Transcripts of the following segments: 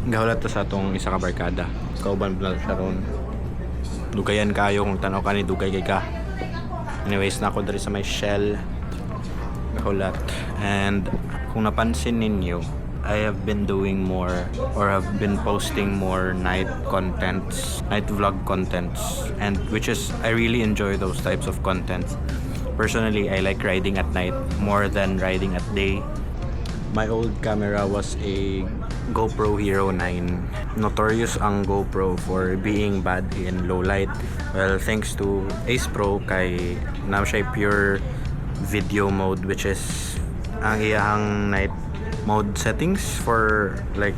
Gahulat to sa atong isa ka barkada. Kauban pala siya ron. Dugayan kayo kung tanaw ka ni dugay kay ka. Anyways, na ako diri sa may Shell. Gahulat. And kung napansin ninyo, I have been doing more or have been posting more night contents, night vlog contents, and which is I really enjoy those types of contents. Personally, I like riding at night more than riding at day. My old camera was a GoPro Hero 9. Notorious ang GoPro for being bad in low light. Well, thanks to Ace Pro kay now siya pure video mode, which is ang iyang night mode settings for like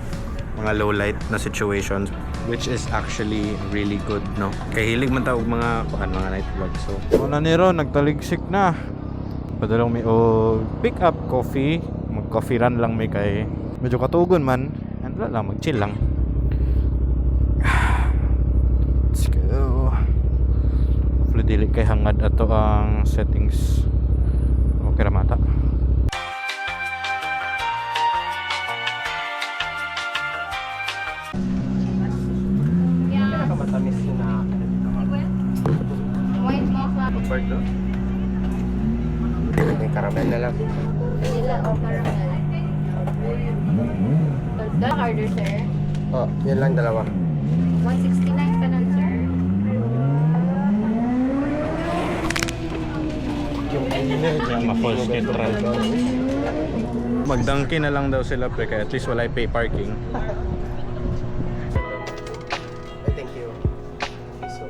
mga low light na situations, which is actually really good, no? Kay hilig man tawag mga night vlog. So wala niro nagtaligsik na. Padalong may pick up coffee, mag coffee run lang may kay medyo katugon man, and wala lang mag chill lang. Let's go. Hopefully dili kay hangad ato ang settings. Okay ra mata. Matamis na White mocha. part to. May caramel na lang. Vanilla o caramel. Dala order, sir. Oh, yan lang dalawa. 169 pa nun, sir. Yung Ma-false neutral. Magdangki na lang daw sila pre, kaya at least wala pay parking. Thank you. So,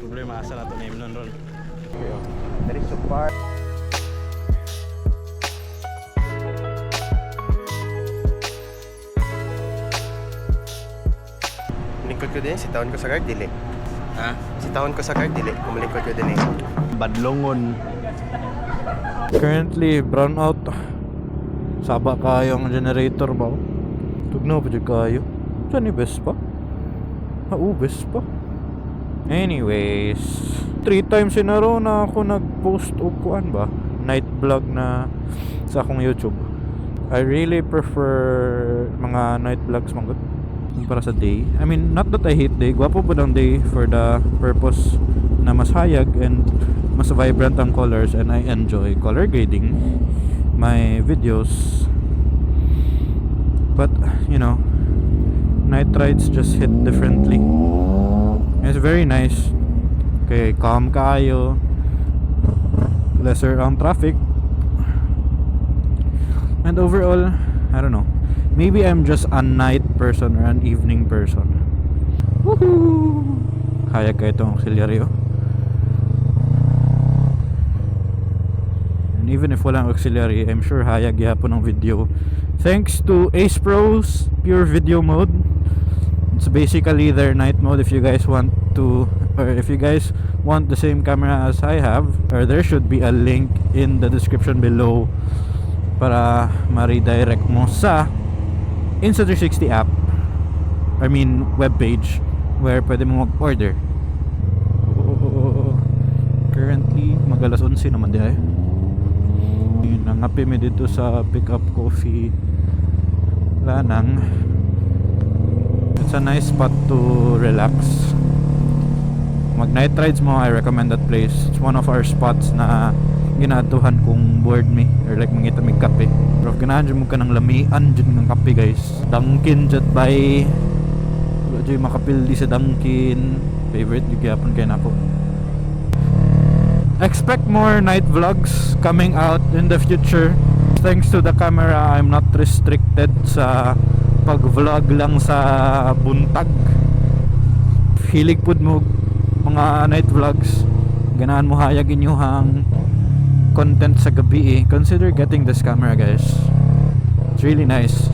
Problema asa na to name nun ron. very super. Lingkod ko din, si taon ko sa guard, dili. Ha? Si taon ko sa guard, dili. Kumalingkod ko din eh. Badlongon. Currently brown out. Saba kayo ang generator ba? Tugnaw pa dyan kayo. Saan ni Vespa? Vespa. Anyways, 3 times in a row na ako nag-post o kuan ba? Night vlog na sa akong YouTube. I really prefer mga night vlogs mga para sa day. I mean, not that I hate day. Gwapo po ng day for the purpose na mas hayag and mas vibrant ang colors, and I enjoy color grading my videos. But, you know, night rides just hit differently. It's very nice. Okay, calm kayo. Lesser ang traffic. And overall, I don't know. Maybe I'm just a night person or an evening person. Woohoo! Hayag kayo itong auxiliary, oh. And even if walang auxiliary, I'm sure hayag yapon ng video. Thanks to Ace Pro's pure video mode. It's basically their night mode if you guys want to, or if you guys want the same camera as I have, or there should be a link in the description below para ma-redirect mo sa Insta360 app, I mean webpage, where pwede mo mag-order. Currently mag-alas 11 naman di ay. Nangapi mi dito sa pick up coffee Lanang. It's a nice spot to relax. Mag night rides mo, I recommend that place. It's one of our spots na ginatuhan kung bored me or like mangita mig kape. Pero ganahan dyan mo ka ng lamian dyan ng kape guys. Dunkin dyan by wala dyan makapildi sa Dunkin. Favorite yung gyapon kayo na po. Expect more night vlogs coming out in the future. Thanks to the camera, I'm not restricted sa pag-vlog lang sa buntag. Hilig pud mo mga night vlogs, ganahan mo hayag inyuhang content sa gabii, consider getting this camera guys. It's really nice.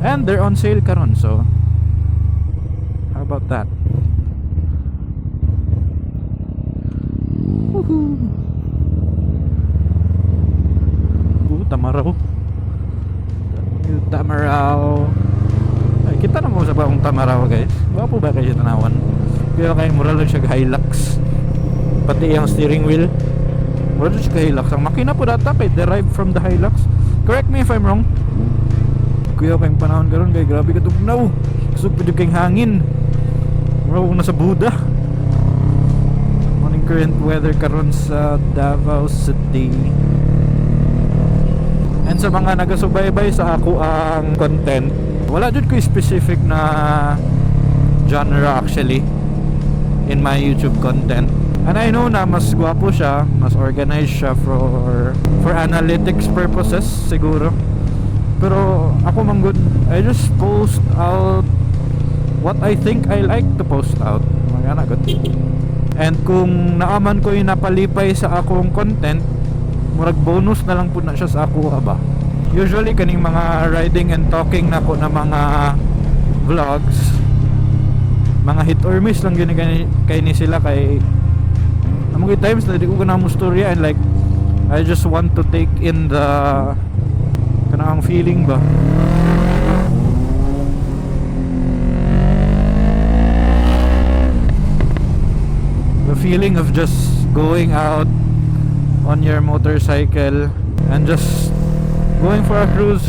And they're on sale karon, so how about that? Woohoo! Tamaraw. Tamaraw. Ay, kita na mo sa baong Tamaraw guys. Wapo ba kayo tanawan? Kaya kayo mura lang siya Hilux. pati yung steering wheel wala siya kay Hilux. Ang makina po data kay derived from the Hilux. Correct me if I'm wrong. Kuya kayong panahon karon kay grabe ka tugnaw. Kusog pa kayong hangin. Bro, nasa Buda. Morning current weather karon sa Davao City. And sa mga nagasubaybay sa ako ang content, wala jud ko specific na genre actually in my YouTube content. And I know na mas gwapo siya, mas organized siya for analytics purposes siguro. Pero ako man good, I just post out what I think I like to post out. Magana good. And kung naaman ko yung napalipay sa akong content, murag bonus na lang po na siya sa ako ba. Usually kaning mga riding and talking na ko na mga vlogs, mga hit or miss lang yun kay ni sila kay mga times na di ko na mo storya and like I just want to take in the kanang feeling ba. The feeling of just going out on your motorcycle and just going for a cruise,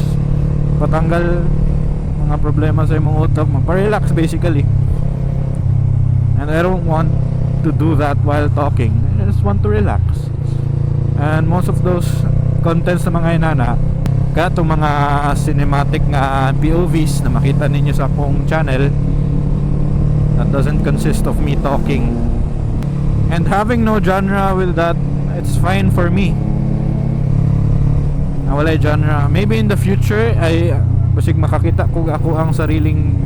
patanggal mga problema sa imong utak, magpa-relax basically. And I don't want to do that while talking. I just want to relax. And most of those contents na mga inana, kato mga cinematic nga POVs na makita ninyo sa akong channel, that doesn't consist of me talking. And having no genre with that, it's fine for me. Nawalay genre. Maybe in the future ay basig makakita ko ako ang sariling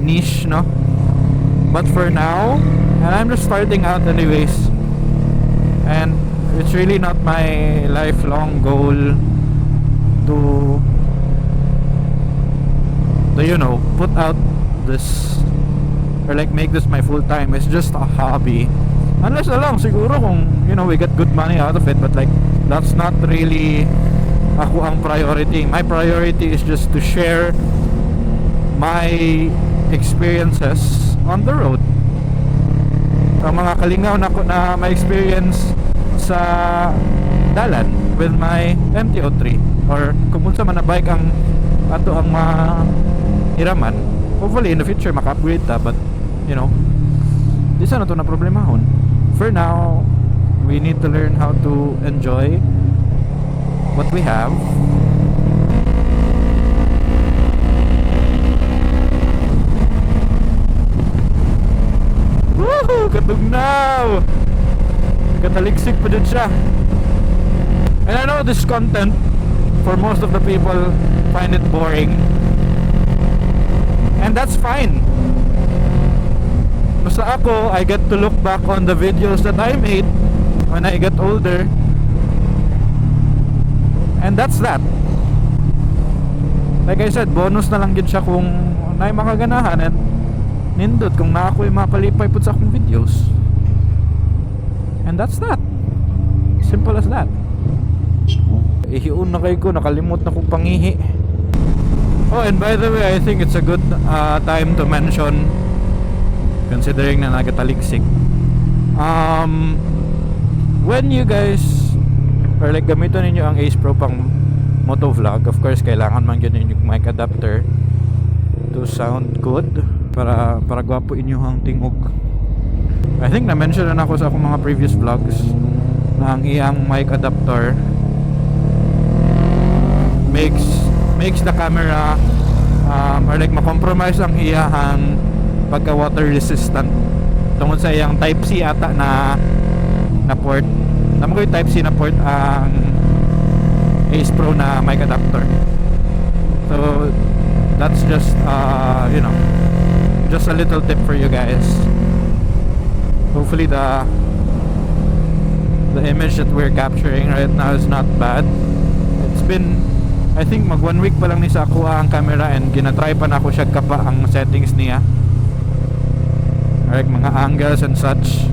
niche, no? But for now, and I'm just starting out anyways, and it's really not my lifelong goal to you know, put out this or like make this my full time. It's just a hobby. Unless alam siguro kung you know we get good money out of it, but like that's not really ako ang priority. My priority is just to share my experiences on the road. Ang mga kalingaw na ko na may experience sa dalan with my MT-03 or kung unsa man na bike ang ato ang mahiraman. Hopefully in the future maka-upgrade ta, but you know, di sana to na problemahon. For now, we need to learn how to enjoy what we have. Woohoo! Katugnaw! Kataliksik pa din siya. And I know this content for most of the people find it boring. And that's fine. Basta ako, I get to look back on the videos that I made when I get older. And that's that. Like I said, bonus na lang yun siya kung naay makaganahan and nindot kung na ako'y mapalipay po sa akong videos. And that's that. Simple as that. Ihiun na kayo ko, nakalimot na kong pangihi. Oh, and by the way, I think it's a good time to mention, considering na nagataliksik, when you guys or like gamiton ninyo ang Ace Pro pang motovlog, of course kailangan man yun yung mic adapter to sound good para gwapo inyong tingog. I think na-mention na ako sa akong mga previous vlogs na ang iyang mic adapter makes the camera or like ma-compromise ang iyang pagka water resistant tungkol sa iyang type C ata na port. Naman ko yung type C na port ang Ace Pro na mic adapter. So that's just you know, just a little tip for you guys. Hopefully the image that we're capturing right now is not bad. It's been, I think mag 1 week pa lang ni sa ako ang camera and ginatry pa na ako siya kapa ang settings niya, like mga angles and such.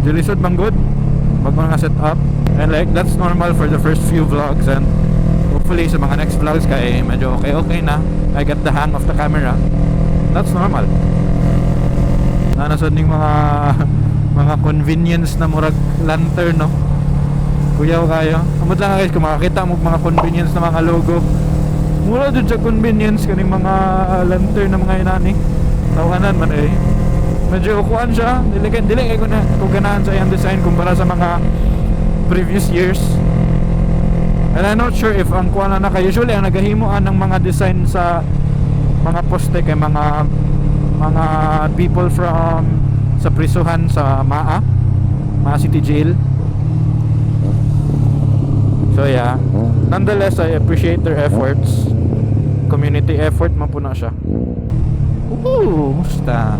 Dilisod bang good pag mga setup, and like that's normal for the first few vlogs, and hopefully sa mga next vlogs kay medyo okay na, I get the hang of the camera. That's normal. Nanasad ning mga mga convenience na murag lantern, no? Kuyaw kayo. Amot lang guys, kung makakita mo mga convenience na mga logo. Mura dun sa convenience kaning mga lantern na mga inani. Tawanan man eh. Medyo kuan siya. Dili ko na kung ganahan sa iyang design kumpara sa mga previous years. And I'm not sure if ang kuan na naka. Usually ang nagahimuan ng mga design sa mga poste kay mga people from sa prisuhan sa MAA City Jail. So yeah, nonetheless I appreciate their efforts. Community effort man po na siya. Musta?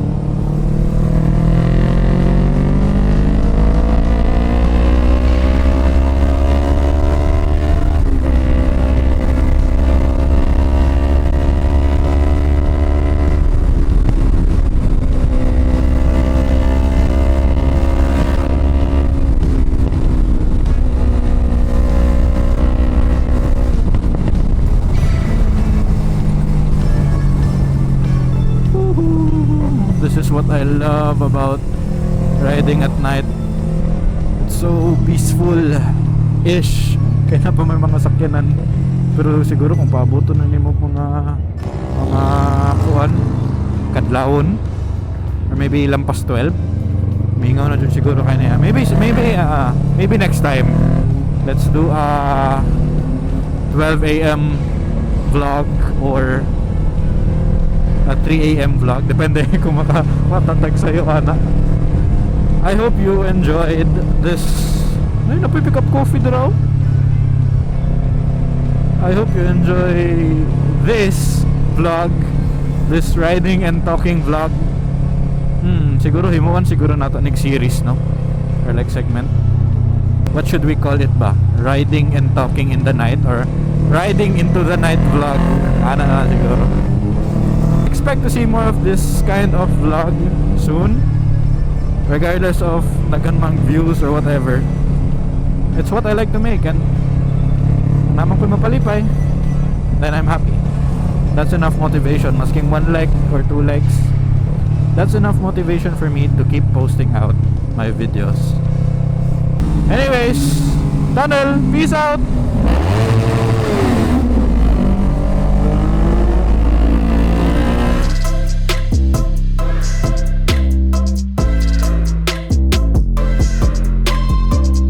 This is what I love about riding at night. It's so peaceful-ish. Kaya na pa may mga sakyanan. Pero siguro kung paabuto na nimo mga kuan kadlawon or maybe lampas 12, mingaw na dun siguro kaya niya. Maybe next time let's do a 12 a.m. vlog or a 3 a.m. vlog, depende kung matatag sa'yo ana. I hope you enjoyed this. Ay, napipick up coffee daw. I hope you enjoy this vlog, this riding and talking vlog. Siguro himuan siguro nato nig series, no? Or like segment. What should we call it ba? Riding and talking in the night or riding into the night vlog. Ana na siguro. Expect to see more of this kind of vlog soon, regardless of naganmang views or whatever. It's what I like to make, and naman ko mapalipay, then I'm happy. That's enough motivation. Masking 1 like or 2 likes, that's enough motivation for me to keep posting out my videos. Anyways, tunnel, peace out.